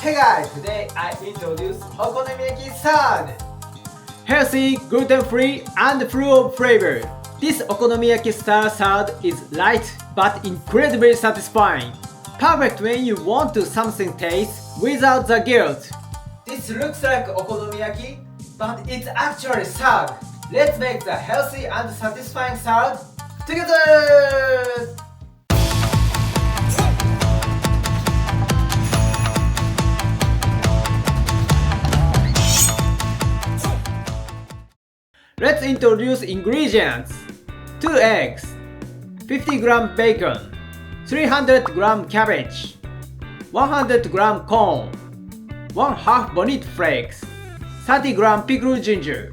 Hey guys, today I introduce Okonomiyaki Salad. Healthy, gluten-free, and full of flavor. This Okonomiyaki-style salad is light but incredibly satisfying. Perfect when you want to something taste without the guilt. This looks like okonomiyaki, but it's actually salad. Let's make the healthy and satisfying salad together! Let's introduce ingredients. 2 eggs, 50g bacon, 300g cabbage, 100g corn, 1/2 bonito flakes, 30g pickled ginger,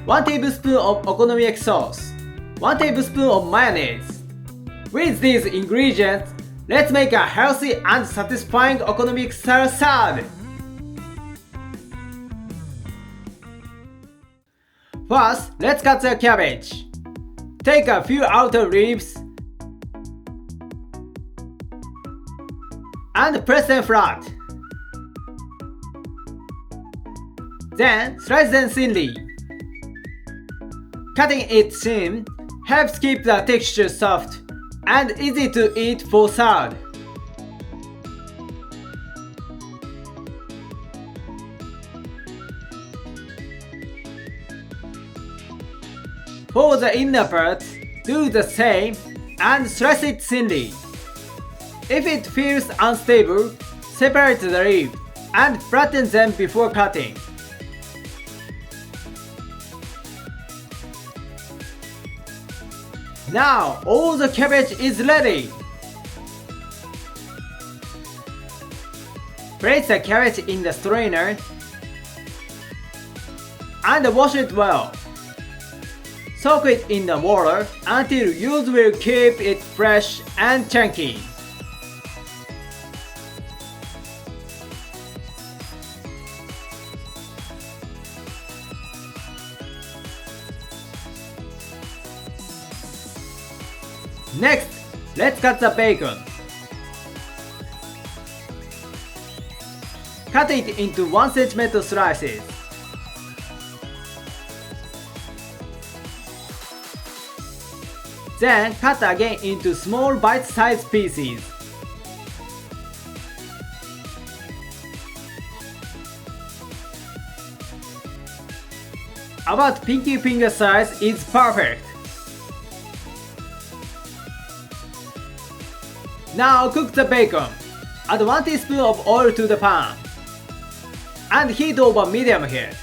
1 tablespoon of okonomiyaki sauce, 1 tablespoon of mayonnaise. With these ingredients, let's make a healthy and satisfying okonomiyaki-style salad. First, let's cut the cabbage. Take a few outer leaves and press them flat. Then slice them thinly. Cutting it thin helps keep the texture soft and easy to eat for salad. For the inner part, do the same and slice it thinly. If it feels unstable, separate the leaves and flatten them before cutting. Now all the cabbage is ready. Place the cabbage in the strainer and wash it well. Soak it in the water until use will keep it fresh and chunky. Next, let's cut the bacon. Cut it into 1 cm slices. Then cut again into small bite-sized pieces. About pinky finger size is perfect. Now cook the bacon. Add 1 teaspoon of oil to the pan and heat over medium heat.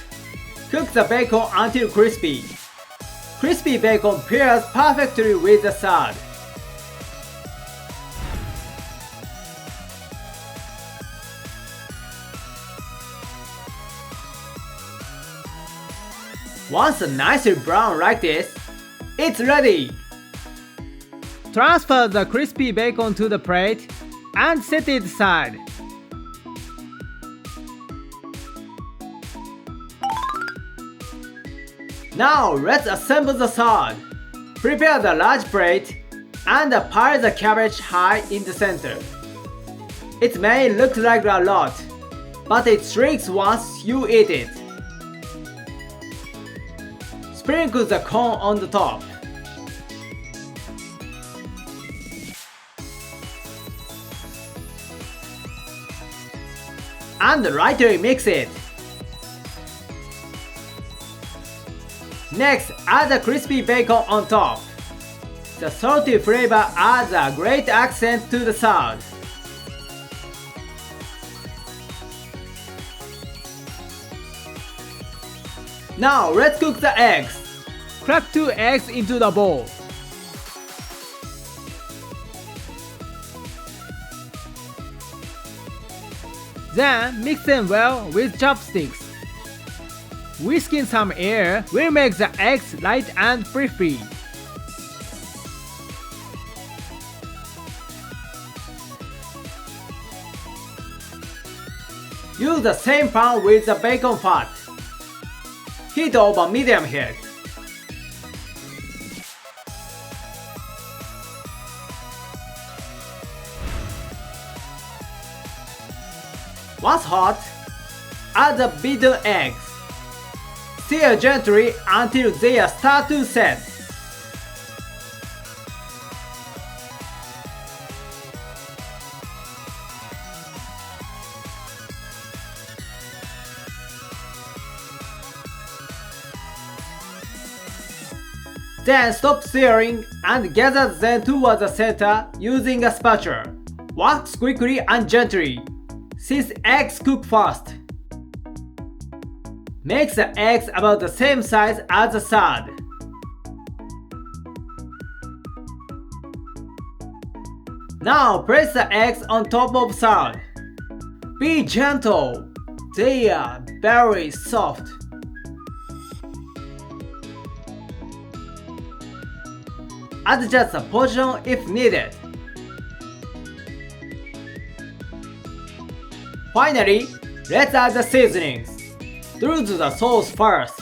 Cook the bacon until crispy. Crispy bacon pairs perfectly with the salad. Once nicely brown like this, it's ready! Transfer the crispy bacon to the plate and set it aside. Now let's assemble the salad. Prepare the large plate and pile the cabbage high in the center. It may look like a lot, but it shrinks once you eat it. Sprinkle the corn on the top. And lightly mix it. Next, add the crispy bacon on top. The salty flavor adds a great accent to the salad. Now let's cook the eggs. Crack 2 eggs into the bowl. Then mix them well with chopsticks. Whisking some air will make the eggs light and fluffy. Use the same pan with the bacon fat. Heat over medium heat. Once hot, add the beaten eggs. Stir gently until they start to set. Then stop stirring and gather them towards the center using a spatula. Wax quickly and gently, since eggs cook fast. Make the eggs about the same size as the salad. Now place the eggs on top of salad. Be gentle, they are very soft. Adjust the position if needed. Finally, let's add the seasonings. Drizzle the sauce first.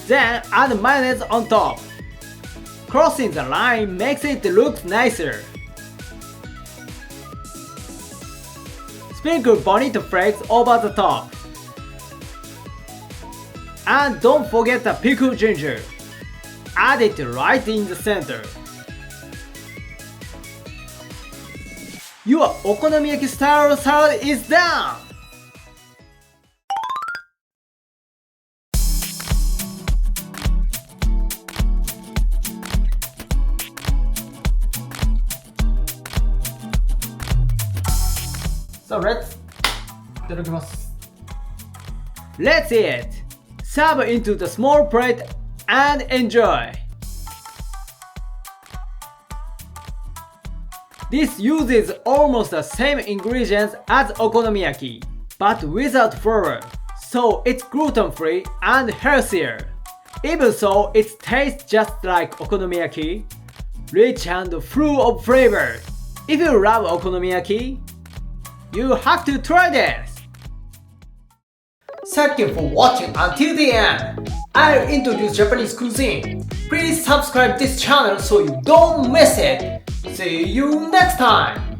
Then add mayonnaise on top. Crossing the line makes it look nicer. Sprinkle bonito flakes over the top. And don't forget the pickled ginger. Add it right in the center. Your okonomiyaki-style salad is done! So let's eat! Serve into the small plate and enjoy! This uses almost the same ingredients as okonomiyaki, but without flavor, so it's gluten-free and healthier. Even so, it tastes just like okonomiyaki, rich and full of flavor. If you love okonomiyaki, you have to try this! Thank you for watching until the end. I'll introduce Japanese cuisine. Please subscribe this channel so you don't miss it. See you next time!